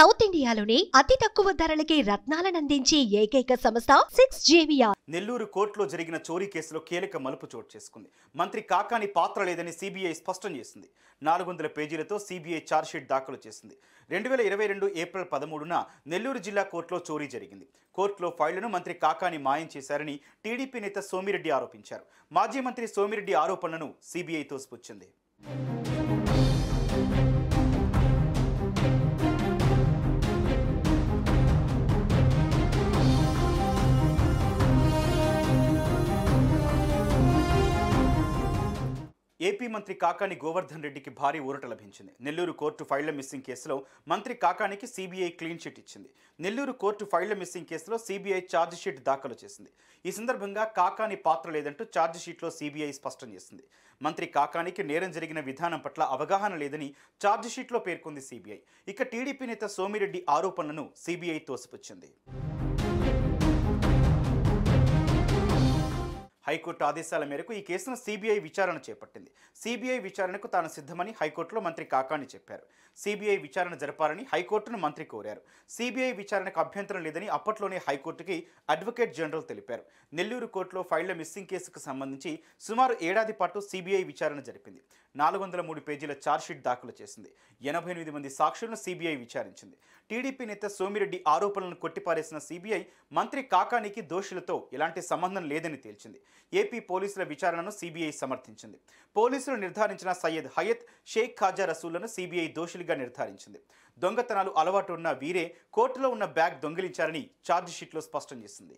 South ఇండియాలోని అతి తక్కువ ధరలకి రత్నాలనందించే ఏకైక సంస్థ 6JVR. నెల్లూరు కోర్టులో జరిగిన చోరీ కేసులో కీలక మలుపు చోటు చేసుకుంది. మంత్రి కాకాని పాత్ర లేదని సిబిఐ స్పష్టం చేసింది. 400 పేజీలతో సిబిఐ ఛార్జ్షీట్ దాఖలు చేసింది. 2022 ఏప్రిల్ 13న నెల్లూరు జిల్లా కోర్టులో చోరీ జరిగింది. కోర్టులో ఫైళ్లను మంత్రి కాకాని మాయం చేశారని టీడీపీ నేత సోమిరెడ్డి ఆరోపించారు. మాజీ మంత్రి సోమిరెడ్డి ఆరోపణలను సిబిఐ తోసిపుచ్చింది. ఏపీ మంత్రి కాకాని గోవర్ధన్ రెడ్డికి భారీ ఊరట లభించింది. నెల్లూరు కోర్టు ఫైళ్ల మిస్సింగ్ కేసులో మంత్రి కాకానికి సిబిఐ క్లీన్ చిట్ ఇచ్చింది. నెల్లూరు కోర్టు ఫైళ్ల మిస్సింగ్ కేసులో సిబిఐ ఛార్జ్షీట్ దాఖలు చేసింది. ఈ సందర్భంగా కాకాని పాత్ర లేదంటూ ఛార్జ్షీట్లో సిబిఐ స్పష్టం చేసింది. మంత్రి కాకానికి నేరం జరిగిన విధానం పట్ల అవగాహన లేదని ఛార్జ్షీట్లో పేర్కొంది సిబిఐ. ఇక టీడీపీ నేత సోమిరెడ్డి ఆరోపణలను సిబిఐ తోసిపుచ్చింది. హైకోర్టు ఆదేశాల మేరకు ఈ కేసును సిబిఐ విచారణ చేపట్టింది. సిబిఐ విచారణకు తాను సిద్ధమని హైకోర్టులో మంత్రి కాకాని చెప్పారు. సిబిఐ విచారణ జరపాలని హైకోర్టును మంత్రి కోరారు. సిబిఐ విచారణకు అభ్యంతరం లేదని అప్పట్లోనే హైకోర్టుకి అడ్వకేట్ జనరల్ తెలిపారు. నెల్లూరు కోర్టులో ఫైళ్ల మిస్సింగ్ కేసుకు సంబంధించి సుమారు ఏడాది పాటు సిబిఐ విచారణ జరిపింది. 403 పేజీల ఛార్జ్షీట్ దాఖలు చేసింది. 88 మంది సాక్షులను సిబిఐ విచారించింది. టీడీపీ నేత సోమిరెడ్డి ఆరోపణలను కొట్టిపారేసిన సిబిఐ మంత్రి కాకానికి దోషులతో ఎలాంటి సంబంధం లేదని తేల్చింది. ఏపీ పోలీసుల విచారణను సిబిఐ సమర్థించింది. పోలీసులు నిర్ధారించిన సయ్యద్ హయత్, షేక్ ఖాజా రసూళ్లను సిబిఐ దోషులుగా నిర్ధారించింది. దొంగతనాలు అలవాటు ఉన్న వీరే కోర్టులో ఉన్న బ్యాగ్ దొంగిలించారని ఛార్జ్షీట్లో స్పష్టం చేసింది.